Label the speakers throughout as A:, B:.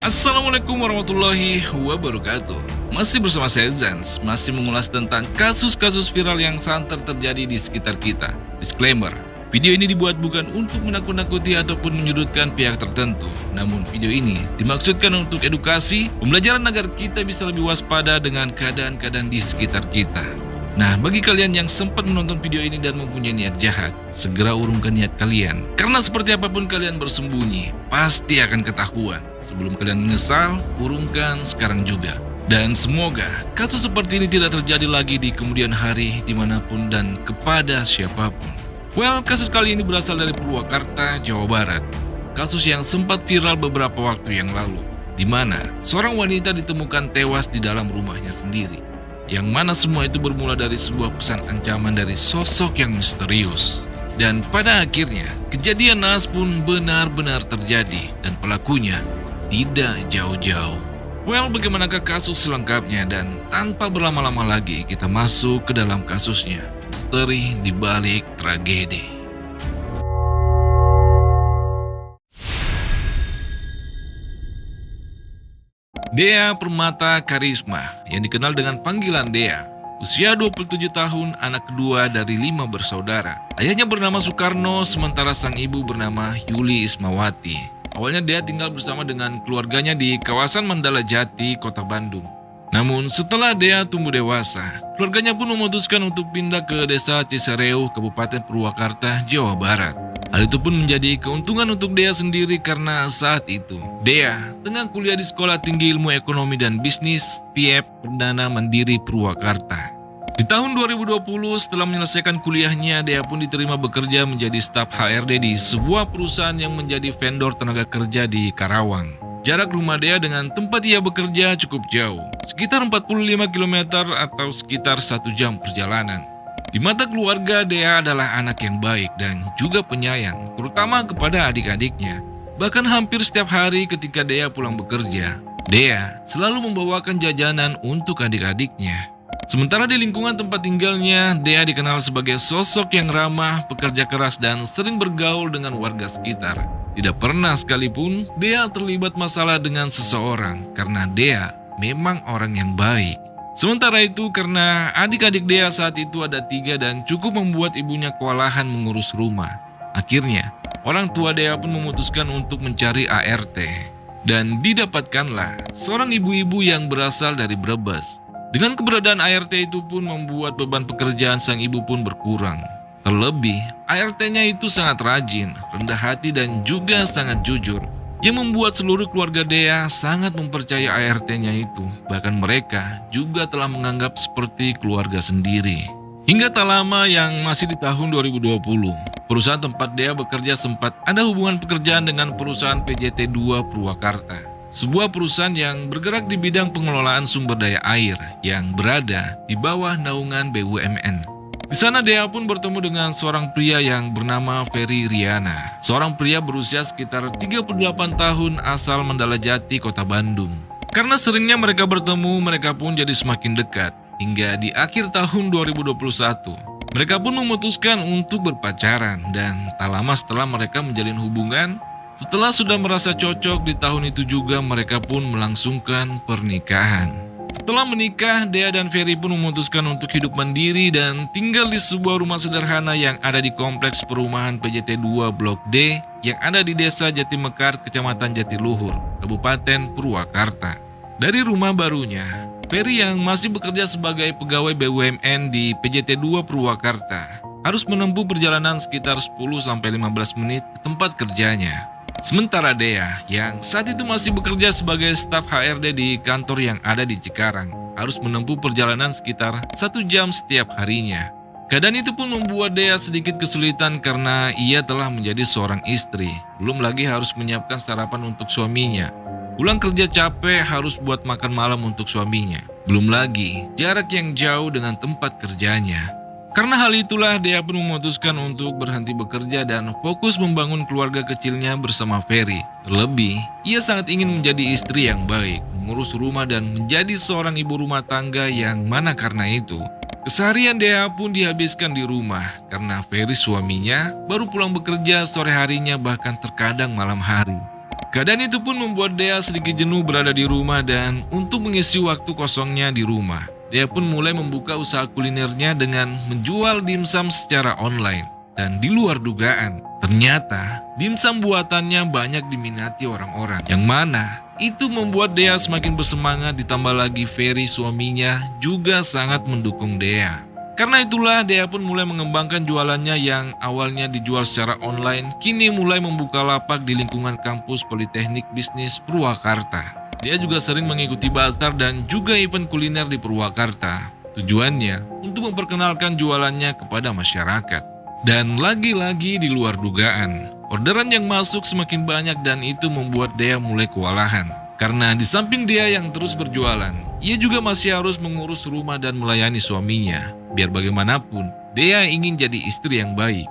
A: Assalamualaikum warahmatullahi wabarakatuh. Masih bersama saya Zans, masih mengulas tentang kasus-kasus viral yang santer terjadi di sekitar kita. Disclaimer, video ini dibuat bukan untuk menakut-nakuti ataupun menyudutkan pihak tertentu. Namun video ini dimaksudkan untuk edukasi, pembelajaran agar kita bisa lebih waspada dengan keadaan-keadaan di sekitar kita. Nah, bagi kalian yang sempat menonton video ini dan mempunyai niat jahat, segera urungkan niat kalian. Karena seperti apapun kalian bersembunyi, pasti akan ketahuan. Sebelum kalian menyesal, urungkan sekarang juga. Dan semoga kasus seperti ini tidak terjadi lagi di kemudian hari, dimanapun dan kepada siapapun. Well, kasus kali ini berasal dari Purwakarta, Jawa Barat. Kasus yang sempat viral beberapa waktu yang lalu, di mana seorang wanita ditemukan tewas di dalam rumahnya sendiri. Yang mana semua itu bermula dari sebuah pesan ancaman dari sosok yang misterius. Dan pada akhirnya, kejadian naas pun benar-benar terjadi dan pelakunya tidak jauh-jauh. Well, bagaimanakah kasus selengkapnya? Dan tanpa berlama-lama lagi, kita masuk ke dalam kasusnya. Misteri di balik tragedi. Dea Permata Karisma, yang dikenal dengan panggilan Dea. Usia 27 tahun, anak kedua dari 5 bersaudara. Ayahnya bernama Soekarno, sementara sang ibu bernama Yuli Ismawati. Awalnya Dea tinggal bersama dengan keluarganya di kawasan Mandala Jati, Kota Bandung. Namun setelah Dea tumbuh dewasa, keluarganya pun memutuskan untuk pindah ke desa Cisareu, Kabupaten Purwakarta, Jawa Barat. Hal itu pun menjadi keuntungan untuk Dea sendiri karena saat itu Dea tengah kuliah di Sekolah Tinggi Ilmu Ekonomi dan Bisnis TIEP Perdana Mandiri Purwakarta. Di tahun 2020, setelah menyelesaikan kuliahnya, Dea pun diterima bekerja menjadi staf HRD di sebuah perusahaan yang menjadi vendor tenaga kerja di Karawang. Jarak rumah Dea dengan tempat ia bekerja cukup jauh, sekitar 45 km atau sekitar 1 jam perjalanan. Di mata keluarga, Dea adalah anak yang baik dan juga penyayang, terutama kepada adik-adiknya. Bahkan hampir setiap hari ketika Dea pulang bekerja, Dea selalu membawakan jajanan untuk adik-adiknya. Sementara di lingkungan tempat tinggalnya, Dea dikenal sebagai sosok yang ramah, pekerja keras, dan sering bergaul dengan warga sekitar. Tidak pernah sekalipun Dea terlibat masalah dengan seseorang, karena Dea memang orang yang baik. Sementara itu, karena adik-adik Dea saat itu ada 3 dan cukup membuat ibunya kewalahan mengurus rumah. Akhirnya, orang tua Dea pun memutuskan untuk mencari ART. Dan didapatkanlah seorang ibu-ibu yang berasal dari Brebes. Dengan keberadaan ART itu pun membuat beban pekerjaan sang ibu pun berkurang. Terlebih, ART-nya itu sangat rajin, rendah hati dan juga sangat jujur. Yang membuat seluruh keluarga Dea sangat mempercayai ART-nya itu. Bahkan mereka juga telah menganggap seperti keluarga sendiri. Hingga tak lama yang masih di tahun 2020, perusahaan tempat Dea bekerja sempat ada hubungan pekerjaan dengan perusahaan PJT2 Purwakarta. Sebuah perusahaan yang bergerak di bidang pengelolaan sumber daya air yang berada di bawah naungan BUMN. Di sana Dea pun bertemu dengan seorang pria yang bernama Ferry Riana. Seorang pria berusia sekitar 38 tahun asal Mandala Jati, Kota Bandung. Karena seringnya mereka bertemu, mereka pun jadi semakin dekat. Hingga di akhir tahun 2021, mereka pun memutuskan untuk berpacaran. Dan tak lama setelah mereka menjalin hubungan, setelah sudah merasa cocok, di tahun itu juga mereka pun melangsungkan pernikahan. Setelah menikah, Dea dan Ferry pun memutuskan untuk hidup mandiri dan tinggal di sebuah rumah sederhana yang ada di kompleks perumahan PJT2 Blok D yang ada di Desa Jatimekar, Kecamatan Jatiluhur, Kabupaten Purwakarta. Dari rumah barunya, Ferry yang masih bekerja sebagai pegawai BUMN di PJT2 Purwakarta harus menempuh perjalanan sekitar 10-15 menit ke tempat kerjanya. Sementara Dea, yang saat itu masih bekerja sebagai staf HRD di kantor yang ada di Cikarang, harus menempuh perjalanan sekitar 1 jam setiap harinya. Keadaan itu pun membuat Dea sedikit kesulitan karena ia telah menjadi seorang istri. Belum lagi harus menyiapkan sarapan untuk suaminya. Pulang kerja capek harus buat makan malam untuk suaminya. Belum lagi jarak yang jauh dengan tempat kerjanya. Karena hal itulah Dea pun memutuskan untuk berhenti bekerja dan fokus membangun keluarga kecilnya bersama Ferry. Terlebih, ia sangat ingin menjadi istri yang baik, mengurus rumah dan menjadi seorang ibu rumah tangga yang mana karena itu, keseharian Dea pun dihabiskan di rumah karena Ferry suaminya baru pulang bekerja sore harinya bahkan terkadang malam hari. Keadaan itu pun membuat Dea sedikit jenuh berada di rumah dan untuk mengisi waktu kosongnya di rumah, Dea pun mulai membuka usaha kulinernya dengan menjual dimsum secara online. Dan di luar dugaan, ternyata dimsum buatannya banyak diminati orang-orang. Yang mana itu membuat Dea semakin bersemangat, ditambah lagi Ferry suaminya juga sangat mendukung Dea. Karena itulah Dea pun mulai mengembangkan jualannya yang awalnya dijual secara online, kini mulai membuka lapak di lingkungan kampus Politeknik Bisnis Purwakarta. Dea juga sering mengikuti bazar dan juga event kuliner di Purwakarta. Tujuannya untuk memperkenalkan jualannya kepada masyarakat. Dan lagi-lagi di luar dugaan, orderan yang masuk semakin banyak dan itu membuat Dea mulai kewalahan. Karena di samping Dea yang terus berjualan, ia juga masih harus mengurus rumah dan melayani suaminya. Biar bagaimanapun, Dea ingin jadi istri yang baik.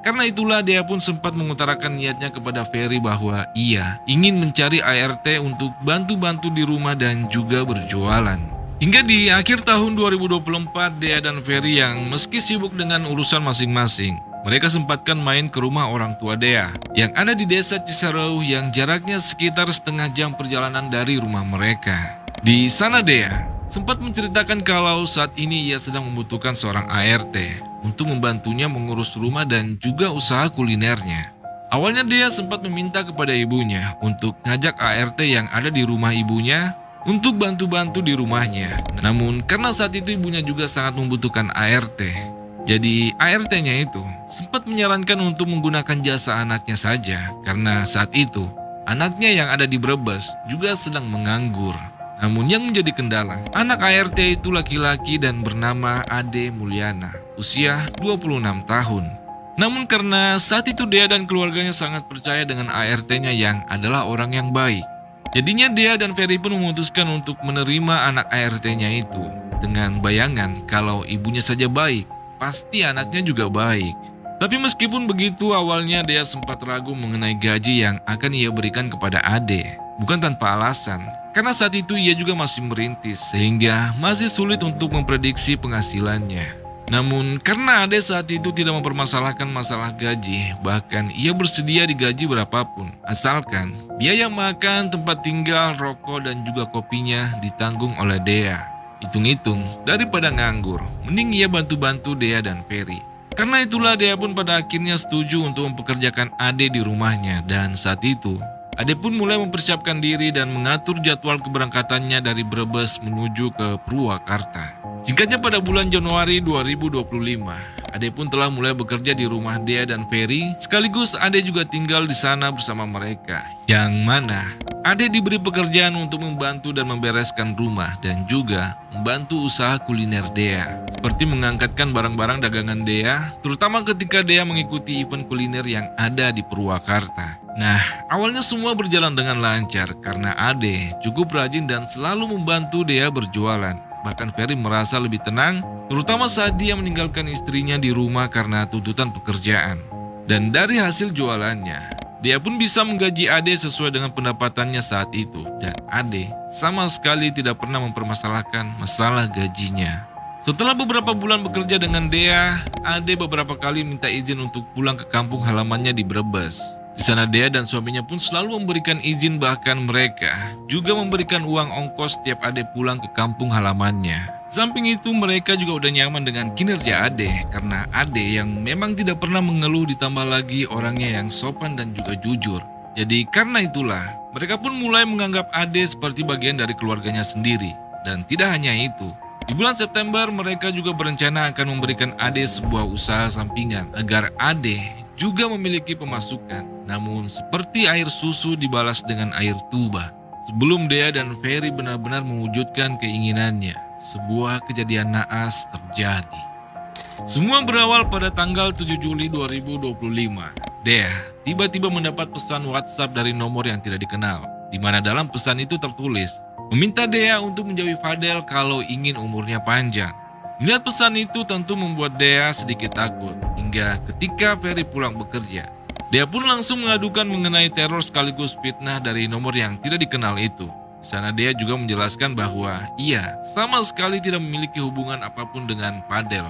A: Karena itulah Dea pun sempat mengutarakan niatnya kepada Ferry bahwa ia ingin mencari ART untuk bantu-bantu di rumah dan juga berjualan. Hingga di akhir tahun 2024, Dea dan Ferry yang meski sibuk dengan urusan masing-masing, mereka sempatkan main ke rumah orang tua Dea yang ada di desa Cisarua yang jaraknya sekitar setengah jam perjalanan dari rumah mereka. Di sana Dea sempat menceritakan kalau saat ini ia sedang membutuhkan seorang ART untuk membantunya mengurus rumah dan juga usaha kulinernya. Awalnya Dea sempat meminta kepada ibunya untuk ngajak ART yang ada di rumah ibunya untuk bantu-bantu di rumahnya. Namun karena saat itu ibunya juga sangat membutuhkan ART, jadi ART-nya itu sempat menyarankan untuk menggunakan jasa anaknya saja karena saat itu anaknya yang ada di Brebes juga sedang menganggur. Namun yang menjadi kendala, anak ART itu laki-laki dan bernama Ade Mulyana, usia 26 tahun. Namun karena saat itu Dea dan keluarganya sangat percaya dengan ART-nya yang adalah orang yang baik, jadinya Dea dan Ferry pun memutuskan untuk menerima anak ART-nya itu dengan bayangan kalau ibunya saja baik, pasti anaknya juga baik. Tapi meskipun begitu, awalnya Dea sempat ragu mengenai gaji yang akan ia berikan kepada Ade. Bukan tanpa alasan, karena saat itu ia juga masih merintis sehingga masih sulit untuk memprediksi penghasilannya. Namun karena Ade saat itu tidak mempermasalahkan masalah gaji, bahkan ia bersedia digaji berapapun, asalkan biaya makan, tempat tinggal, rokok dan juga kopinya ditanggung oleh Dea. Hitung-hitung, daripada nganggur, mending ia bantu-bantu Dea dan Ferry. Karena itulah Dea pun pada akhirnya setuju untuk mempekerjakan Ade di rumahnya dan saat itu Ade pun mulai mempersiapkan diri dan mengatur jadwal keberangkatannya dari Brebes menuju ke Purwakarta. Singkatnya pada bulan Januari 2025, Ade pun telah mulai bekerja di rumah Dea dan Ferry, sekaligus Ade juga tinggal di sana bersama mereka. Yang mana Ade diberi pekerjaan untuk membantu dan membereskan rumah dan juga membantu usaha kuliner Dea, seperti mengangkatkan barang-barang dagangan Dea, terutama ketika Dea mengikuti event kuliner yang ada di Purwakarta. Nah, awalnya semua berjalan dengan lancar karena Ade cukup rajin dan selalu membantu Dea berjualan. Bahkan Ferry merasa lebih tenang, terutama saat dia meninggalkan istrinya di rumah karena tuntutan pekerjaan. Dan dari hasil jualannya, dia pun bisa menggaji Ade sesuai dengan pendapatannya saat itu. Dan Ade sama sekali tidak pernah mempermasalahkan masalah gajinya. Setelah beberapa bulan bekerja dengan Dea, Ade beberapa kali minta izin untuk pulang ke kampung halamannya di Brebes. Di sana Dea dan suaminya pun selalu memberikan izin, bahkan mereka juga memberikan uang ongkos setiap Ade pulang ke kampung halamannya. Samping itu mereka juga udah nyaman dengan kinerja Ade karena Ade yang memang tidak pernah mengeluh, ditambah lagi orangnya yang sopan dan juga jujur. Jadi karena itulah mereka pun mulai menganggap Ade seperti bagian dari keluarganya sendiri. Dan tidak hanya itu, di bulan September mereka juga berencana akan memberikan Ade sebuah usaha sampingan agar Ade juga memiliki pemasukan. Namun seperti air susu dibalas dengan air tuba. Sebelum Dea dan Ferry benar-benar mewujudkan keinginannya, sebuah kejadian naas terjadi. Semua berawal pada tanggal 7 Juli 2025. Dea tiba-tiba mendapat pesan WhatsApp dari nomor yang tidak dikenal, di mana dalam pesan itu tertulis meminta Dea untuk menjauhi Fadel kalau ingin umurnya panjang. Melihat pesan itu tentu membuat Dea sedikit takut, hingga ketika Ferry pulang bekerja, Dea pun langsung mengadukan mengenai teror sekaligus fitnah dari nomor yang tidak dikenal itu. Di sana Dea juga menjelaskan bahwa ia sama sekali tidak memiliki hubungan apapun dengan Fadel.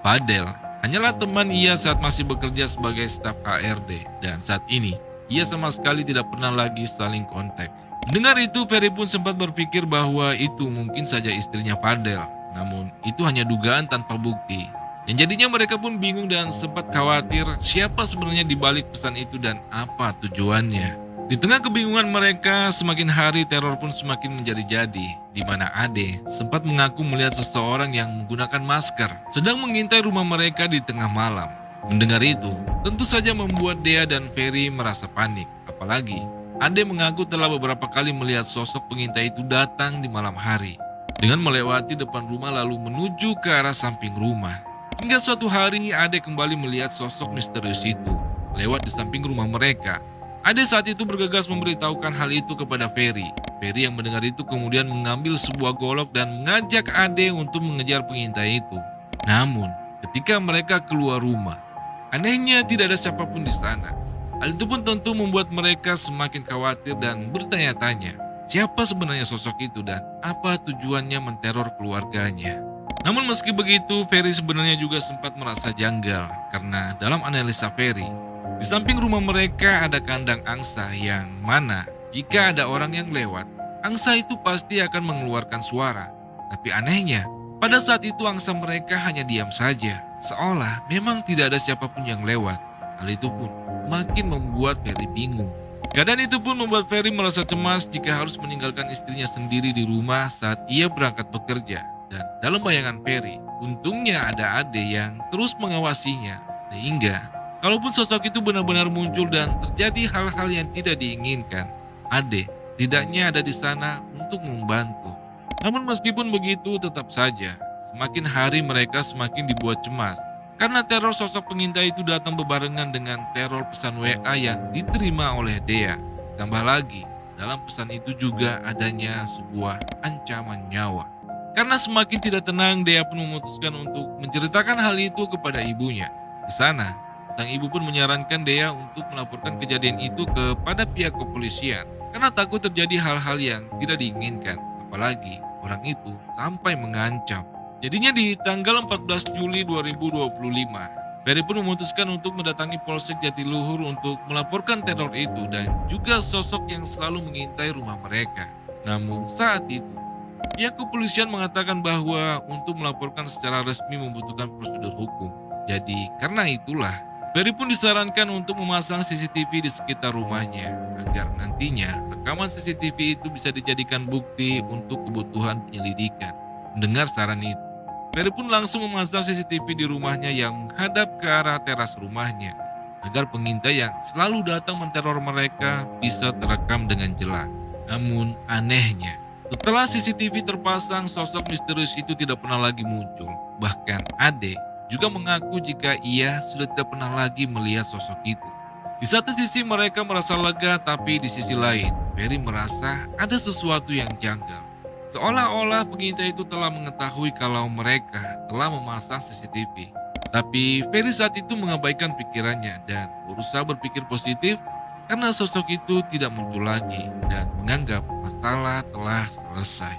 A: Fadel hanyalah teman ia saat masih bekerja sebagai staf HRD, dan saat ini ia sama sekali tidak pernah lagi saling kontak. Mendengar itu, Ferry pun sempat berpikir bahwa itu mungkin saja istrinya Fadel. Namun, itu hanya dugaan tanpa bukti. Yang jadinya mereka pun bingung dan sempat khawatir siapa sebenarnya di balik pesan itu dan apa tujuannya. Di tengah kebingungan mereka, semakin hari teror pun semakin menjadi-jadi, di mana Ade sempat mengaku melihat seseorang yang menggunakan masker sedang mengintai rumah mereka di tengah malam. Mendengar itu, tentu saja membuat Dea dan Ferry merasa panik, apalagi Ade mengaku telah beberapa kali melihat sosok pengintai itu datang di malam hari, dengan melewati depan rumah lalu menuju ke arah samping rumah. Hingga suatu hari, Ade kembali melihat sosok misterius itu lewat di samping rumah mereka. Ade saat itu bergegas memberitahukan hal itu kepada Ferry. Ferry yang mendengar itu kemudian mengambil sebuah golok dan mengajak Ade untuk mengejar pengintai itu. Namun, ketika mereka keluar rumah, anehnya tidak ada siapapun di sana. Hal itu pun tentu membuat mereka semakin khawatir dan bertanya-tanya, siapa sebenarnya sosok itu dan apa tujuannya menteror keluarganya. Namun meski begitu, Ferry sebenarnya juga sempat merasa janggal karena dalam analisa Ferry, di samping rumah mereka ada kandang angsa yang mana jika ada orang yang lewat, angsa itu pasti akan mengeluarkan suara. Tapi anehnya, pada saat itu angsa mereka hanya diam saja, seolah memang tidak ada siapapun yang lewat. Hal itu pun makin membuat Ferry bingung. Keadaan itu pun membuat Ferry merasa cemas jika harus meninggalkan istrinya sendiri di rumah saat ia berangkat bekerja. Dan dalam bayangan Ferry, untungnya ada Ade yang terus mengawasinya, sehingga kalaupun sosok itu benar-benar muncul dan terjadi hal-hal yang tidak diinginkan, Ade tidaknya ada di sana untuk membantu. Namun meskipun begitu, tetap saja semakin hari mereka semakin dibuat cemas karena teror sosok pengintai itu datang bebarengan dengan teror pesan WA yang diterima oleh Dea. Tambah lagi, dalam pesan itu juga adanya sebuah ancaman nyawa. Karena semakin tidak tenang, Dea pun memutuskan untuk menceritakan hal itu kepada ibunya. Di sana, sang ibu pun menyarankan Dea untuk melaporkan kejadian itu kepada pihak kepolisian karena takut terjadi hal-hal yang tidak diinginkan, apalagi orang itu sampai mengancam. Jadinya di tanggal 14 Juli 2025, Ferry pun memutuskan untuk mendatangi Polsek Jatiluhur untuk melaporkan teror itu dan juga sosok yang selalu mengintai rumah mereka. Namun saat itu, pihak kepolisian mengatakan bahwa untuk melaporkan secara resmi membutuhkan prosedur hukum. Jadi karena itulah, Ferry pun disarankan untuk memasang CCTV di sekitar rumahnya agar nantinya rekaman CCTV itu bisa dijadikan bukti untuk kebutuhan penyelidikan. Mendengar saran itu, Ferry pun langsung memasang CCTV di rumahnya yang menghadap ke arah teras rumahnya agar pengintai yang selalu datang menteror mereka bisa terekam dengan jelas. Namun anehnya, setelah CCTV terpasang, sosok misterius itu tidak pernah lagi muncul. Bahkan Ade juga mengaku jika ia sudah tidak pernah lagi melihat sosok itu. Di satu sisi mereka merasa lega, tapi di sisi lain, Ferry merasa ada sesuatu yang janggal. Seolah-olah pengintai itu telah mengetahui kalau mereka telah memasang CCTV. Tapi Ferry saat itu mengabaikan pikirannya dan berusaha berpikir positif karena sosok itu tidak muncul lagi dan menganggap masalah telah selesai.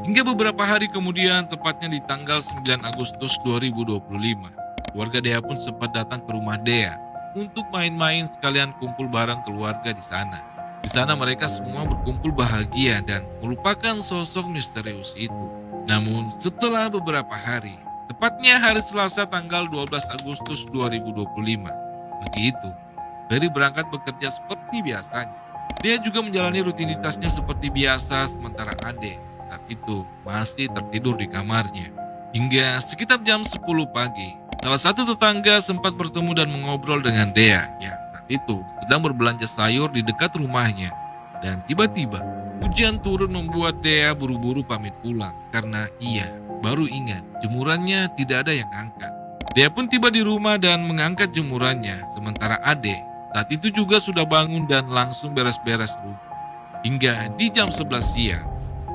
A: Hingga beberapa hari kemudian, tepatnya di tanggal 9 Agustus 2025, keluarga Dea pun sempat datang ke rumah Dea untuk main-main sekalian kumpul bareng keluarga di sana. Di sana mereka semua berkumpul bahagia dan melupakan sosok misterius itu. Namun setelah beberapa hari, tepatnya hari Selasa tanggal 12 Agustus 2025, pagi itu, Ferry berangkat bekerja seperti biasanya. Dia juga menjalani rutinitasnya seperti biasa, sementara Ade saat itu masih tertidur di kamarnya. Hingga sekitar jam 10 pagi, salah satu tetangga sempat bertemu dan mengobrol dengan Dea yang saat itu sedang berbelanja sayur di dekat rumahnya. Dan tiba-tiba, hujan turun membuat Dea buru-buru pamit pulang karena ia baru ingat jemurannya tidak ada yang angkat. Dea pun tiba di rumah dan mengangkat jemurannya, sementara Ade saat itu juga sudah bangun dan langsung beres-beres rumah. Hingga di jam 11 siang,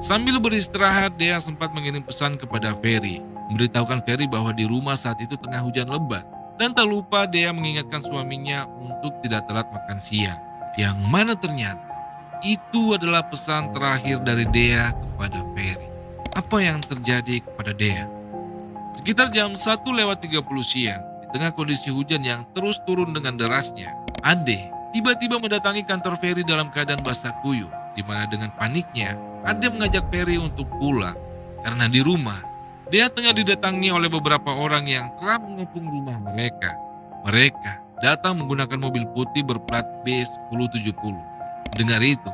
A: sambil beristirahat, Dea sempat mengirim pesan kepada Ferry, memberitahukan Ferry bahwa di rumah saat itu tengah hujan lebat. Dan tak lupa Dea mengingatkan suaminya untuk tidak telat makan siang. Yang mana ternyata itu adalah pesan terakhir dari Dea kepada Ferry. Apa yang terjadi kepada Dea? Sekitar jam 1:30 siang, di tengah kondisi hujan yang terus turun dengan derasnya, Ade tiba-tiba mendatangi kantor Ferry dalam keadaan basah kuyup, di mana dengan paniknya Ade mengajak Ferry untuk pulang karena di rumah dia tengah didatangi oleh beberapa orang yang telah mengepung rumah mereka. Mereka datang menggunakan mobil putih berplat B1070. Dengar itu,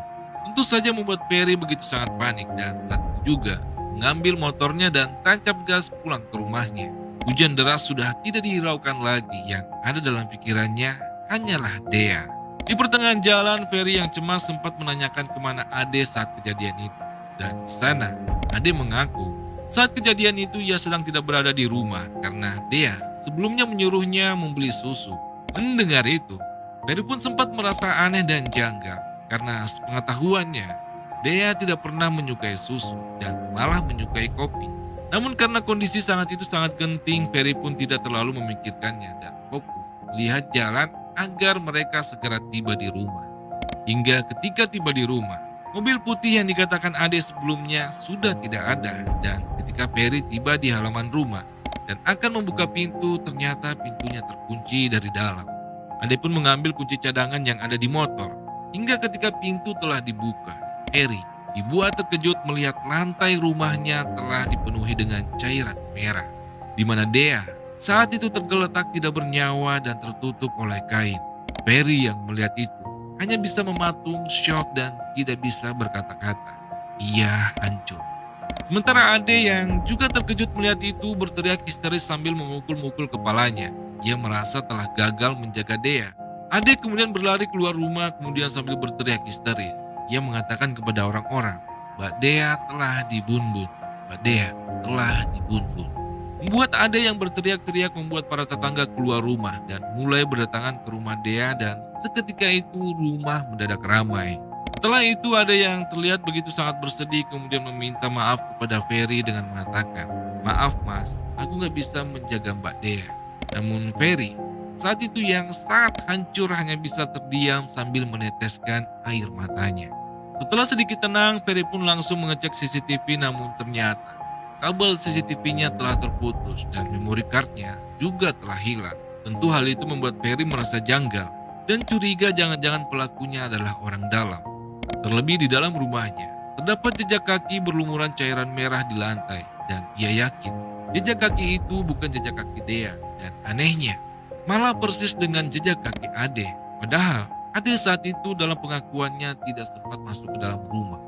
A: tentu saja membuat Ferry begitu sangat panik dan saat itu juga mengambil motornya dan tancap gas pulang ke rumahnya. Hujan deras sudah tidak dihiraukan lagi, yang ada dalam pikirannya hanyalah Dea. Di pertengahan jalan, Ferry yang cemas sempat menanyakan kemana Ade saat kejadian itu. Dan di sana, Ade mengaku saat kejadian itu ia sedang tidak berada di rumah karena Dea sebelumnya menyuruhnya membeli susu. Mendengar itu, Ferry pun sempat merasa aneh dan janggal karena sepengetahuannya, Dea tidak pernah menyukai susu dan malah menyukai kopi. Namun karena kondisi sangat genting, Ferry pun tidak terlalu memikirkannya dan fokus lihat jalan agar mereka segera tiba di rumah. Hingga ketika tiba di rumah, mobil putih yang dikatakan Ade sebelumnya sudah tidak ada, dan ketika Ferry tiba di halaman rumah dan akan membuka pintu, ternyata pintunya terkunci dari dalam. Ade pun mengambil kunci cadangan yang ada di motor. Hingga ketika pintu telah dibuka, Ferry dibuat terkejut melihat lantai rumahnya telah dipenuhi dengan cairan merah, di mana Dea saat itu tergeletak tidak bernyawa dan tertutup oleh kain. Ferry yang melihat itu hanya bisa mematung, syok dan tidak bisa berkata-kata. Ia hancur. Sementara Ade yang juga terkejut melihat itu berteriak histeris sambil memukul-mukul kepalanya. Ia merasa telah gagal menjaga Dea. Ade kemudian berlari keluar rumah kemudian sambil berteriak histeris. Ia mengatakan kepada orang-orang, Mbak Dea telah dibunbun. Mbak Dea telah dibunbun. Membuat Ade yang berteriak-teriak membuat para tetangga keluar rumah dan mulai berdatangan ke rumah Dea, dan seketika itu rumah mendadak ramai. Setelah itu ada yang terlihat begitu sangat bersedih kemudian meminta maaf kepada Ferry dengan mengatakan, "Maaf mas, aku gak bisa menjaga Mbak Dea." Namun Ferry saat itu yang sangat hancur hanya bisa terdiam sambil meneteskan air matanya. Setelah sedikit tenang, Ferry pun langsung mengecek CCTV, namun ternyata kabel CCTV-nya telah terputus dan memori card-nya juga telah hilang. Tentu hal itu membuat Ferry merasa janggal dan curiga jangan-jangan pelakunya adalah orang dalam. Terlebih di dalam rumahnya, terdapat jejak kaki berlumuran cairan merah di lantai dan ia yakin jejak kaki itu bukan jejak kaki Dea, dan anehnya malah persis dengan jejak kaki Ade. Padahal Ade saat itu dalam pengakuannya tidak sempat masuk ke dalam rumah.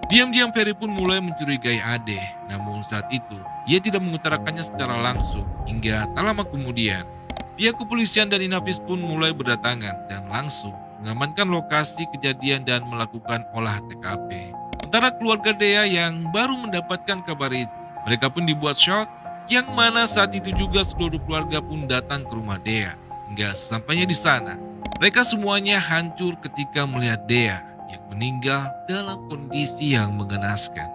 A: Diam-diam Ferry pun mulai mencurigai Ade, namun saat itu ia tidak mengutarakannya secara langsung. Hingga tak lama kemudian, pihak kepolisian dan Inavis pun mulai berdatangan dan langsung mengamankan lokasi kejadian dan melakukan olah TKP. Sementara keluarga Dea yang baru mendapatkan kabar itu, mereka pun dibuat syok, yang mana saat itu juga seluruh keluarga pun datang ke rumah Dea. Hingga sesampainya di sana, mereka semuanya hancur ketika melihat Dea yang meninggal dalam kondisi yang mengenaskan.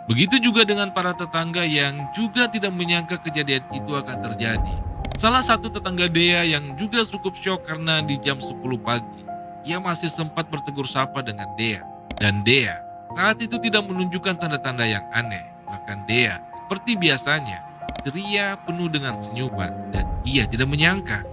A: Begitu juga dengan para tetangga yang juga tidak menyangka kejadian itu akan terjadi. Salah satu tetangga Dea yang juga cukup syok karena di jam 10 pagi, ia masih sempat bertegur sapa dengan Dea. Dan Dea saat itu tidak menunjukkan tanda-tanda yang aneh. Bahkan Dea seperti biasanya ceria penuh dengan senyuman, dan ia tidak menyangka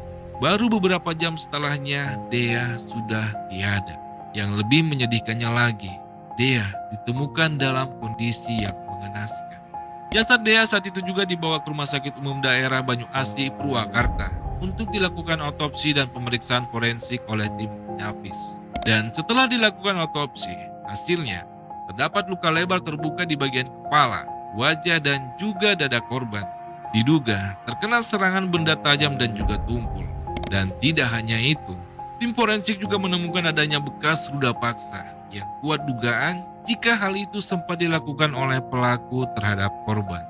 A: baru beberapa jam setelahnya Dea sudah tiada. Yang lebih menyedihkannya lagi, Dea ditemukan dalam kondisi yang mengenaskan. Jasad Dea saat itu juga dibawa ke Rumah Sakit Umum Daerah Banyuasih, Purwakarta untuk dilakukan otopsi dan pemeriksaan forensik oleh tim Inavis. Dan setelah dilakukan otopsi, hasilnya terdapat luka lebar terbuka di bagian kepala, wajah dan juga dada korban. Diduga terkena serangan benda tajam dan juga tumpul. Dan tidak hanya itu, tim forensik juga menemukan adanya bekas ruda paksa yang kuat dugaan jika hal itu sempat dilakukan oleh pelaku terhadap korban.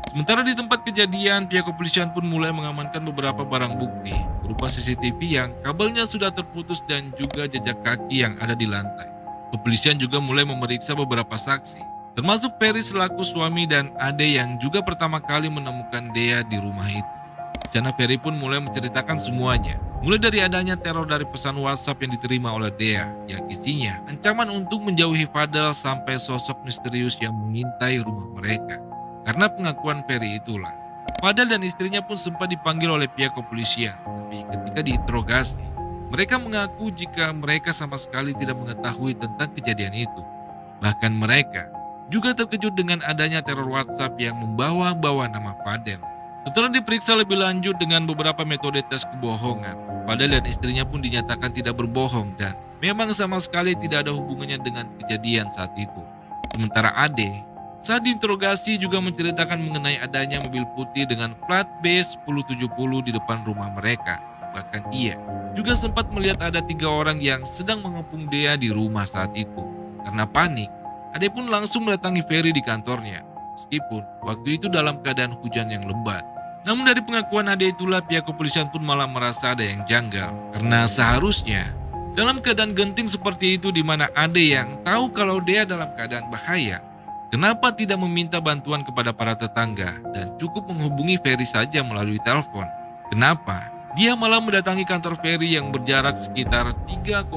A: Sementara di tempat kejadian, pihak kepolisian pun mulai mengamankan beberapa barang bukti berupa CCTV yang kabelnya sudah terputus dan juga jejak kaki yang ada di lantai. Kepolisian juga mulai memeriksa beberapa saksi, termasuk Ferry selaku suami dan Ade yang juga pertama kali menemukan Dea di rumah itu. Di sana Ferry pun mulai menceritakan semuanya, mulai dari adanya teror dari pesan WhatsApp yang diterima oleh Dea yang isinya ancaman untuk menjauhi Fadel sampai sosok misterius yang mengintai rumah mereka. Karena pengakuan Ferry itulah, Fadel dan istrinya pun sempat dipanggil oleh pihak kepolisian, tapi ketika diinterogasi, Mereka mengaku jika mereka sama sekali tidak mengetahui tentang kejadian itu. Bahkan mereka juga terkejut dengan adanya teror WhatsApp yang membawa-bawa nama Fadel. Setelah diperiksa lebih lanjut dengan beberapa metode tes kebohongan, Fadel dan istrinya pun dinyatakan tidak berbohong dan memang sama sekali tidak ada hubungannya dengan kejadian saat itu. Sementara Ade, saat diinterogasi juga menceritakan mengenai adanya mobil putih dengan plat B1070 di depan rumah mereka. Bahkan ia juga sempat melihat ada 3 orang yang sedang mengepung Dea di rumah saat itu. Karena panik, Ade pun langsung mendatangi Ferry di kantornya. Meskipun waktu itu dalam keadaan hujan yang lebat. Namun dari pengakuan Ade itulah pihak kepolisian pun malah merasa ada yang janggal. Karena seharusnya dalam keadaan genting seperti itu di mana Ade yang tahu kalau Dea dalam keadaan bahaya, kenapa tidak meminta bantuan kepada para tetangga dan cukup menghubungi Ferry saja melalui telepon? Kenapa dia malah mendatangi kantor Ferry yang berjarak sekitar 3,9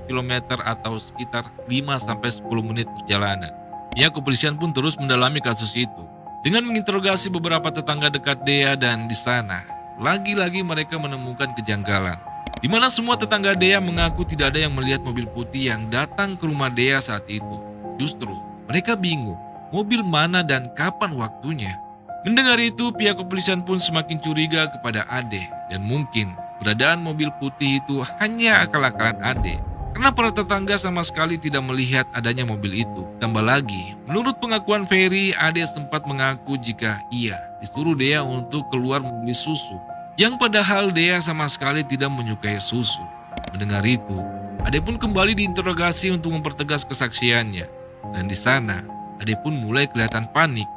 A: km atau sekitar 5-10 menit perjalanan? Pihak kepolisian pun terus mendalami kasus itu dengan menginterogasi beberapa tetangga dekat Dea dan di sana lagi-lagi mereka menemukan kejanggalan. Di mana semua tetangga Dea mengaku tidak ada yang melihat mobil putih yang datang ke rumah Dea saat itu. Justru mereka bingung mobil mana dan kapan waktunya. Mendengar itu, pihak kepolisian pun semakin curiga kepada Ade dan mungkin keberadaan mobil putih itu hanya akal-akalan Ade. Karena para tetangga sama sekali tidak melihat adanya mobil itu. Tambah lagi, menurut pengakuan Ferry, Ade sempat mengaku jika ia disuruh Dea untuk keluar membeli susu. Yang padahal Dea sama sekali tidak menyukai susu. Mendengar itu, Ade pun kembali diinterogasi untuk mempertegas kesaksiannya. Dan di sana, Ade pun mulai kelihatan panik.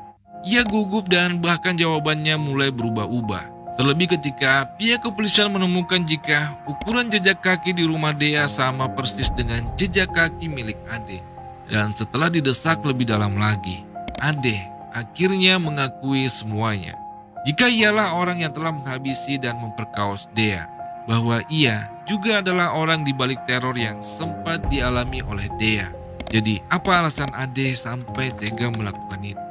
A: Ia gugup dan bahkan jawabannya mulai berubah-ubah. Terlebih ketika pihak kepolisian menemukan jika ukuran jejak kaki di rumah Dea sama persis dengan jejak kaki milik Ade. Dan setelah didesak lebih dalam lagi, Ade akhirnya mengakui semuanya. Jika ialah orang yang telah menghabisi dan memperkaos Dea, bahwa ia juga adalah orang di balik teror yang sempat dialami oleh Dea. Jadi apa alasan Ade sampai tega melakukan itu?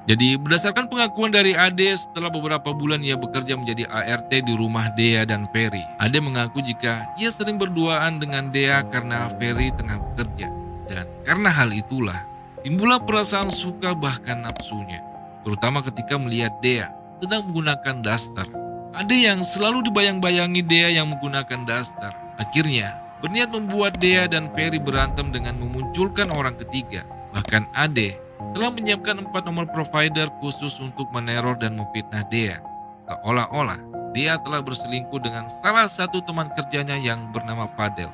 A: Jadi berdasarkan pengakuan dari Ade, setelah beberapa bulan ia bekerja menjadi ART di rumah Dea dan Ferry. Ade mengaku jika ia sering berduaan dengan Dea karena Ferry tengah bekerja. Dan karena hal itulah, timbullah perasaan suka bahkan nafsunya. Terutama ketika melihat Dea sedang menggunakan daster. Ade yang selalu dibayang-bayangi Dea yang menggunakan daster. Akhirnya berniat membuat Dea dan Ferry berantem dengan memunculkan orang ketiga. Bahkan Ade telah menyiapkan 4 nomor provider khusus untuk meneror dan memfitnah Dea. Seolah-olah Dea telah berselingkuh dengan salah satu teman kerjanya yang bernama Fadel.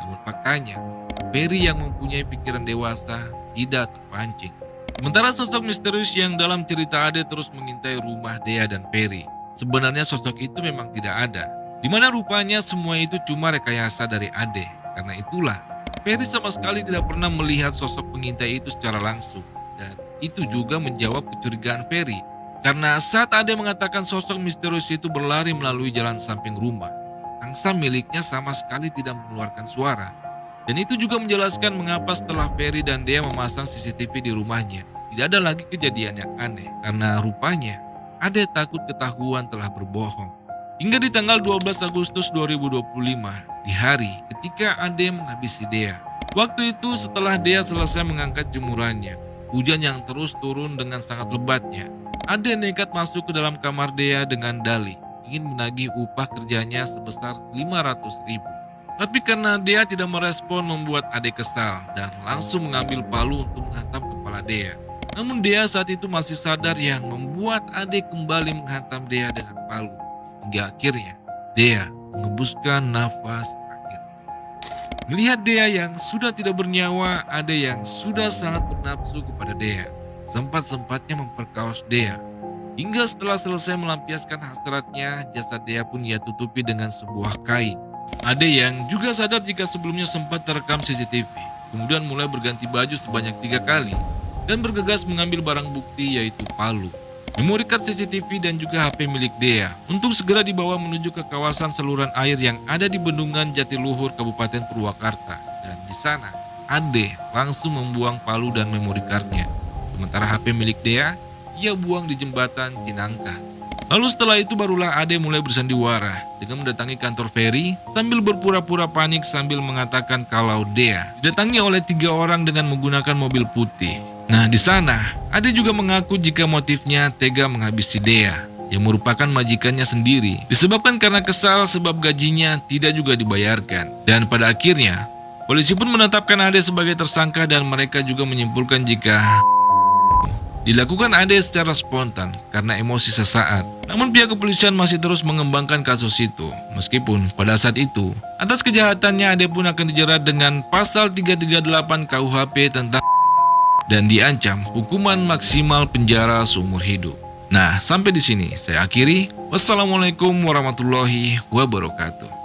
A: Namun faktanya, Ferry yang mempunyai pikiran dewasa tidak terpancing. Sementara sosok misterius yang dalam cerita Ade terus mengintai rumah Dea dan Ferry. Sebenarnya sosok itu memang tidak ada. Di mana rupanya semua itu cuma rekayasa dari Ade. Karena itulah Ferry sama sekali tidak pernah melihat sosok pengintai itu secara langsung. Dan itu juga menjawab kecurigaan Ferry. Karena saat Ade mengatakan sosok misterius itu berlari melalui jalan samping rumah, angsa miliknya sama sekali tidak mengeluarkan suara. Dan itu juga menjelaskan mengapa setelah Ferry dan Dea memasang CCTV di rumahnya, tidak ada lagi kejadian yang aneh. Karena rupanya Ade takut ketahuan telah berbohong. Hingga di tanggal 12 Agustus 2025, di hari ketika Ade menghabisi Dea. Waktu itu setelah Dea selesai mengangkat jemurannya, hujan yang terus turun dengan sangat lebatnya. Ade nekat masuk ke dalam kamar Dea dengan dalih ingin menagih upah kerjanya sebesar 500.000. Tapi karena Dea tidak merespon membuat Ade kesal dan langsung mengambil palu untuk menghantam kepala Dea. Namun Dea saat itu masih sadar yang membuat Ade kembali menghantam Dea dengan palu. Hingga akhirnya Dea mengembuskan nafas terakhir. Melihat Dea yang sudah tidak bernyawa, Ade yang sudah sangat bernafsu kepada Dea sempat-sempatnya memperkaos Dea. Hingga setelah selesai melampiaskan hasratnya, jasad Dea pun ia tutupi dengan sebuah kain. Ade yang juga sadar jika sebelumnya sempat terekam CCTV, kemudian mulai berganti baju sebanyak 3 kali dan bergegas mengambil barang bukti yaitu palu, memori card CCTV dan juga HP milik Dea untuk segera dibawa menuju ke kawasan saluran air yang ada di Bendungan Jatiluhur, Kabupaten Purwakarta. Dan di sana, Ade langsung membuang palu dan memori cardnya. Sementara HP milik Dea, ia buang di jembatan Cinangka. Lalu setelah itu barulah Ade mulai bersandiwara dengan mendatangi kantor Ferry sambil berpura-pura panik sambil mengatakan kalau Dea didatangi oleh 3 orang dengan menggunakan mobil putih. Nah, di sana Ade juga mengaku jika motifnya tega menghabisi Dea yang merupakan majikannya sendiri disebabkan karena kesal sebab gajinya tidak juga dibayarkan. Dan pada akhirnya polisi pun menetapkan Ade sebagai tersangka dan mereka juga menyimpulkan jika dilakukan Ade secara spontan karena emosi sesaat. Namun pihak kepolisian masih terus mengembangkan kasus itu. Meskipun pada saat itu, atas kejahatannya Ade pun akan dijerat dengan pasal 338 KUHP tentang dan diancam hukuman maksimal penjara seumur hidup. Nah, sampai di sini saya akhiri. Wassalamualaikum warahmatullahi wabarakatuh.